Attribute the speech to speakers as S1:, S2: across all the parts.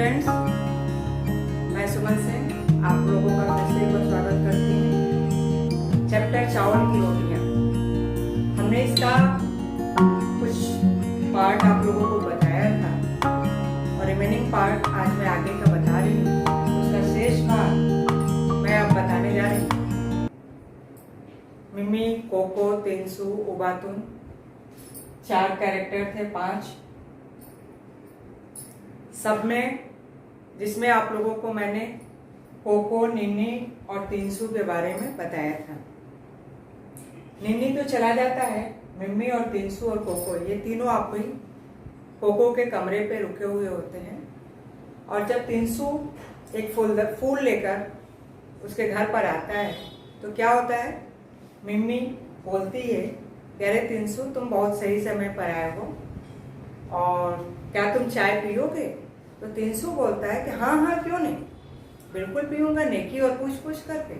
S1: Students, मैं सुमन सिंह आप लोगों का फिर से एक बार स्वागत करती हूँ। चैप्टर चावल की रोटियाँ, हमने इसका कुछ पार्ट आप लोगों को बताया था और रिमेनिंग पार्ट आज मैं आगे का बता रही हूँ। उसका शेष भाग मैं अब बताने जा रही हूँ। मिमी, कोको, तेंसु, उबातुन 4 कैरेक्टर थे, 5 सब में, जिसमें आप लोगों को मैंने कोको, निन्नी और तेंसु के बारे में बताया था। निन्नी तो चला जाता है, मिम्मी और तेंसु और कोको ये तीनों आप ही कोको के कमरे पे रुके हुए होते हैं। और जब तेंसु एक फूल लेकर उसके घर पर आता है तो क्या होता है, मिम्मी बोलती है कि अरे तेंसु, तुम बहुत सही समय पर आए हो और क्या तुम चाय पियोगे? तो तेंसु बोलता है कि हाँ हाँ क्यों नहीं, बिल्कुल पीऊंगा, नेकी और पूछ पूछ करके।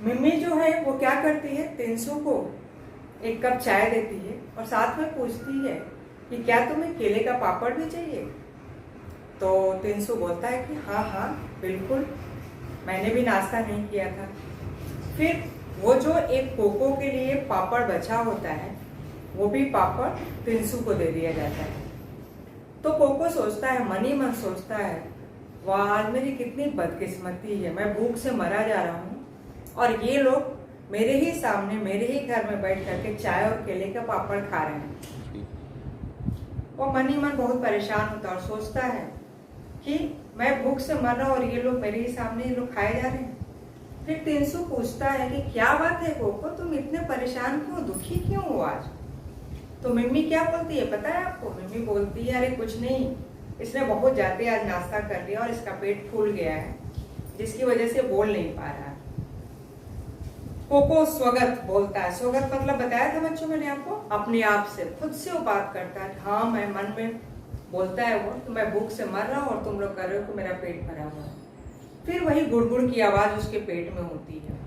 S1: मिम्मी जो है वो क्या करती है, तेंसु को एक कप चाय देती है और साथ में पूछती है कि क्या तुम्हें केले का पापड़ भी चाहिए? तो तेंसु बोलता है कि हाँ हाँ बिल्कुल, मैंने भी नाश्ता नहीं किया था। फिर वो जो एक कोको के लिए पापड़ बचा होता है वो भी पापड़ तेंसु को दे दिया जाता है। तो कोको सोचता है, मन ही मन सोचता है, वाह आज मेरी कितनी बदकिस्मती है, मैं भूख से मरा जा रहा हूँ और ये लोग मेरे ही सामने मेरे ही घर में बैठ करके चाय और केले का पापड़ खा रहे हैं। वो मन ही मन बहुत परेशान होता है और सोचता है कि मैं भूख से मर रहा हूँ और ये लोग मेरे ही सामने ये लोग खाए जा रहे हैं। फिर तेंसु पूछता है कि क्या बात है कोको, तुम इतने परेशान क्यों, दुखी क्यों हो आज? तो मिम्मी क्या बोलती है पता है आपको? मिम्मी बोलती है अरे कुछ नहीं, इसने बहुत ज्यादा आज नाश्ता कर लिया और इसका पेट फूल गया है जिसकी वजह से बोल नहीं पा रहा है। कोको स्वगत बोलता है, स्वगत मतलब बताया था बच्चों मैंने आपको, अपने आप से खुद से वो बात करता है। हाँ मैं मन में बोलता है वो, तो मैं भूख से मर रहा हूँ और तुम लोग कर रहे हो कि मेरा पेट भरा हुआ है। फिर वही गुड़गुड़ की आवाज उसके पेट में होती है।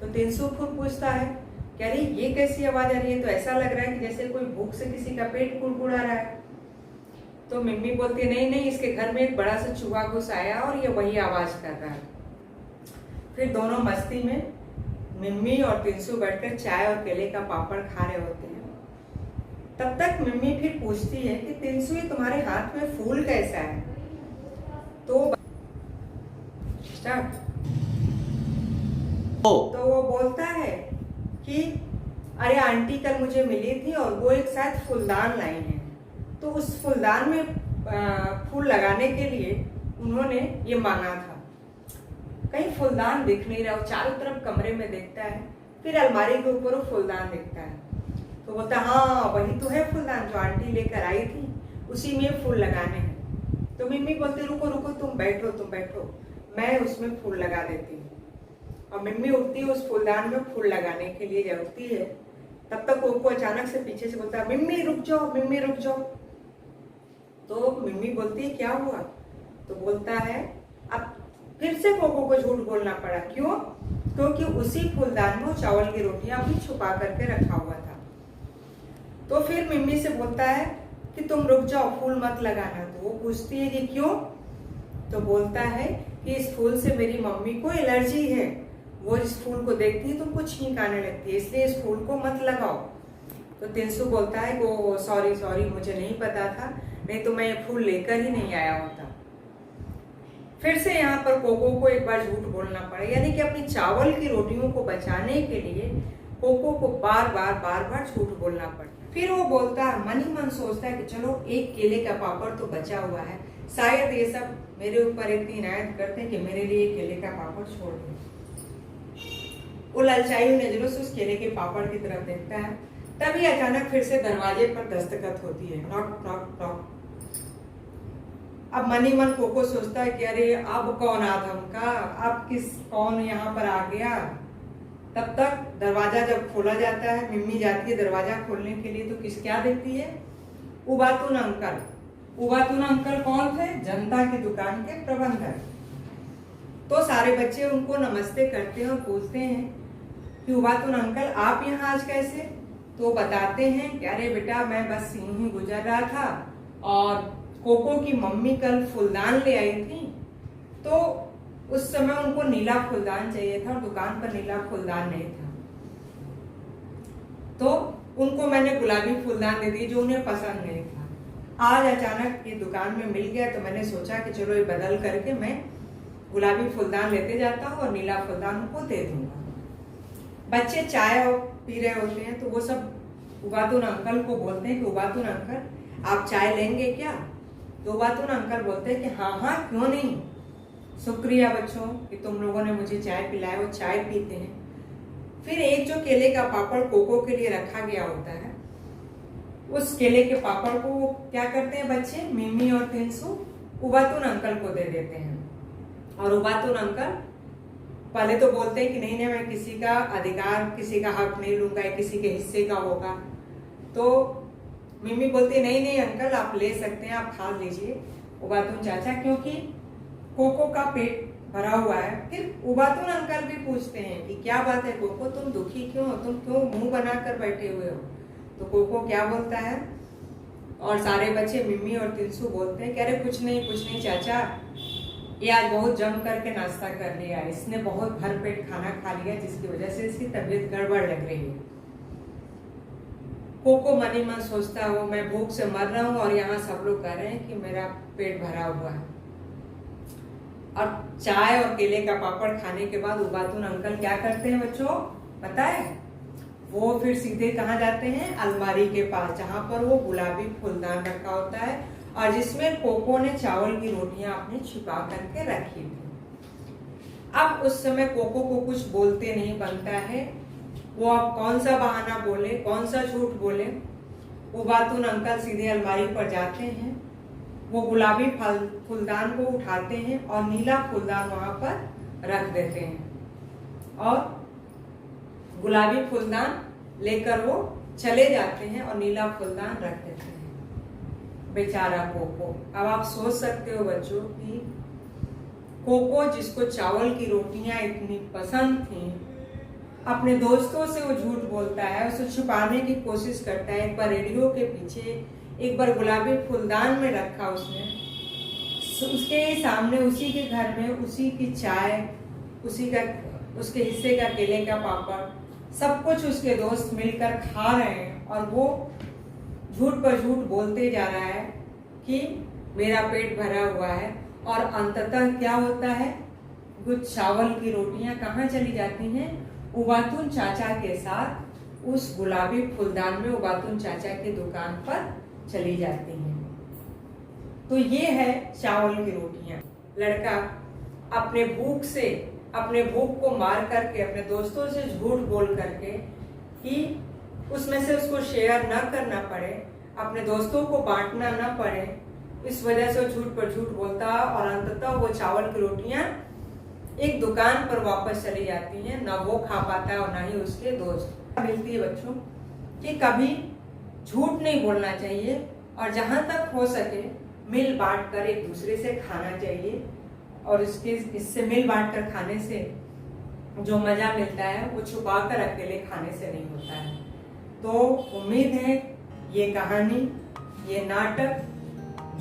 S1: तो तेंसु खुद पूछता है कि अरे ये कैसी आवाज आ रही है? तो ऐसा लग रहा है कि जैसे कोई भूख से किसी का पेट गुड़गुड़ा रहा है। तो मिम्मी बोलती है नहीं नहीं, इसके घर में एक बड़ा सा चूहा घुस आया और ये वही आवाज कर रहा है। फिर दोनों मस्ती में मिम्मी और तेंसु बैठकर चाय और केले का पापड़ खा रहे होते हैं। तब तक मिम्मी फिर पूछती है कि तेंसु ये तुम्हारे हाथ में फूल कैसा है? तो वो बोलता है कि अरे आंटी कल मुझे मिली थी और वो एक शायद फूलदान लाई है, तो उस फूलदान में फूल लगाने के लिए उन्होंने ये मांगा था। कहीं फूलदान दिख नहीं रहा, वो चारों तरफ कमरे में देखता है, फिर अलमारी के ऊपर वो फूलदान दिखता है। तो बोलता हाँ वही तो है फूलदान जो आंटी लेकर आई थी, उसी में फूल लगाने हैं। तो मिम्मी बोलती रुको रुको, तुम बैठो, मैं उसमें फूल लगा देती हूँ। और मिम्मी उठती है उस फूलदान में फूल लगाने के लिए जाती है। तब तक कोको अचानक से पीछे से बोलता है मिम्मी रुक जाओ। तो मिम्मी बोलती है क्या हुआ? तो बोलता है अब फिर से कोको को झूठ बोलना पड़ा। क्यों? क्योंकि उसी फूलदान में चावल की रोटियां भी छुपा करके रखा हुआ था। तो फिर मिम्मी से बोलता है कि तुम रुक जाओ, फूल मत लगाना। तो वो पूछती है कि क्यों? तो बोलता है कि इस फूल से मेरी मम्मी को एलर्जी है, वो इस फूल को देखती है तो कुछ छींक आने लगती है, इसलिए इस फूल को मत लगाओ। तो तेंसु बोलता है वो सॉरी मुझे नहीं पता था, नहीं तो मैं ये फूल लेकर ही नहीं आया होता। फिर से यहाँ पर कोको को एक बार झूठ बोलना पड़ा, यानी कि अपनी चावल की रोटियों को बचाने के लिए कोको को बार बार झूठ बोलना पड़ा। फिर वो बोलता है, मन ही मन सोचता है कि चलो एक केले का पापड़ तो बचा हुआ है, शायद ये सब मेरे ऊपर इतनी इनायत करते हैं कि मेरे लिए केले का पापड़ छोड़ दें। वो ललचाई हुई नजरों से उस केले के पापड़ की तरफ देखता है। तभी अचानक फिर से दरवाजे पर दस्तखत होती है, नॉक नॉक नॉक। अब मन ही मन कोको सोचता है कि अरे अब कौन आधम का, अब कौन यहाँ पर आ गया। तब तक दरवाजा जब खोला जाता है, मिम्मी जाती है दरवाजा खोलने के लिए, तो क्या देखती है? उबातुन अंकल। उबातुन अंकल कौन थे? जनता की दुकान के प्रबंधक। तो सारे बच्चे उनको नमस्ते करते हैं और पूछते हैं कि उबातुन अंकल आप यहाँ आज कैसे? तो बताते हैं कि अरे बेटा मैं बस यूं ही गुजर रहा था और कोको की मम्मी कल फूलदान ले आई थी, तो उस समय उनको नीला फूलदान चाहिए था और दुकान पर नीला फूलदान नहीं था, तो उनको मैंने गुलाबी फूलदान दे दी जो उन्हें पसंद नहीं था। आज अचानक ये दुकान में मिल गया तो मैंने सोचा कि चलो ये बदल करके मैं गुलाबी फूलदान लेते जाता हूँ और नीला फूलदान उनको दे दूंगा। बच्चे चाय पी रहे होते हैं तो वो सब उबातुन अंकल को बोलते हैं कि उबातुन अंकल आप चाय लेंगे क्या? तो उबातुन अंकल बोलते हैं कि हाँ हाँ क्यों नहीं, शुक्रिया बच्चों कि तुम लोगों ने मुझे चाय पिलाया। वो चाय पीते हैं। फिर एक जो केले का पापड़ कोको के लिए रखा गया होता है, उस केले के पापड़ को वो क्या करते हैं बच्चे, मिमी और तिनसु उबातुन अंकल को दे देते हैं। और उबातुन अंकल पहले तो बोलते हैं कि नहीं नहीं मैं किसी का अधिकार, किसी का हक नहीं लूंगा, किसी के हिस्से का होगा। तो मिमी बोलती है नहीं नहीं अंकल आप ले सकते हैं, आप खा लीजिए उबातुन चाचा, क्योंकि कोको का पेट भरा हुआ है। फिर उबातुन अंकल भी पूछते हैं कि क्या बात है कोको, तुम दुखी क्यों हो, तुम क्यों मुंह बनाकर बैठे हुए हो? तो कोको क्या बोलता है, और सारे बच्चे मिमी और तिनसु बोलते हैं कि अरे कुछ नहीं चाचा, ये आज बहुत जम करके नाश्ता कर लिया, इसने बहुत भरपेट खाना खा लिया जिसकी वजह से इसकी तबीयत गड़बड़ लग रही है। कोको मन ही मन सोचता है मैं भूख से मर रहा हूँ और यहाँ सब लोग कह रहे हैं कि मेरा पेट भरा हुआ है। और चाय और केले का पापड़ खाने के बाद उबातुन अंकल क्या करते हैं बच्चों पता है? वो फिर सीधे कहाँ जाते हैं, अलमारी के पास जहाँ पर वो गुलाबी फूलदान रखा होता है और जिसमें कोको ने चावल की रोटियां अपने छिपा करके रखी थी। अब उस समय कोको को कुछ बोलते नहीं बनता है, वो अब कौन सा बहाना बोले, कौन सा झूठ बोले। उबातुन अंकल सीधे अलमारी पर जाते हैं, वो गुलाबी फूलदान को उठाते हैं और नीला फूलदान वहां पर रख देते हैं और गुलाबी फूलदान लेकर वो चले जाते हैं और नीला फूलदान रख देते हैं। बेचारा कोको। अब आप सोच सकते हो बच्चों कि कोको जिसको चावल की रोटियां इतनी पसंद थी, अपने दोस्तों से वो झूठ बोलता है, उसे छुपाने की कोशिश करता है। एक बार रेडियो के पीछे, एक बार गुलाबी फूलदान में रखा उसने, उसके सामने उसी के घर में उसी की चाय, उसके हिस्से का केले का पापड़, सब कुछ उसके दोस्त मिलकर खा रहे हैं और वो झूठ पर झूठ बोलते जा रहा है कि मेरा पेट भरा हुआ है। और अंततः क्या होता है, कुछ चावल की रोटियां कहाँ चली जाती हैं, उबातुन चाचा के साथ उस गुलाबी फूलदान में उबातुन चाचा की दुकान पर चली जाती हैं। तो ये है चावल की रोटियां। लड़का अपने भूख को मार करके, अपने दोस्तों से झूठ बोल करके कि उसमें से उसको शेयर न करना पड़े, अपने दोस्तों को बांटना न पड़े, इस वजह से वो झूठ पर झूठ बोलता और अंततः वो चावल की रोटियां एक दुकान पर वापस चली जाती हैं। न वो खा पाता है और न ही उसके दोस्त। मिलती है बच्चों कि कभी झूठ नहीं बोलना चाहिए और जहां तक हो सके मिल बांट कर एक दूसरे से खाना चाहिए। और इससे मिल बांट कर खाने से जो मजा मिलता है वो छुपा कर अकेले खाने से नहीं होता है। तो उम्मीद है ये कहानी, ये नाटक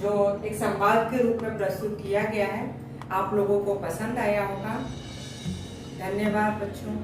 S1: जो एक संवाद के रूप में प्रस्तुत किया गया है, आप लोगों को पसंद आया होगा। धन्यवाद बच्चों।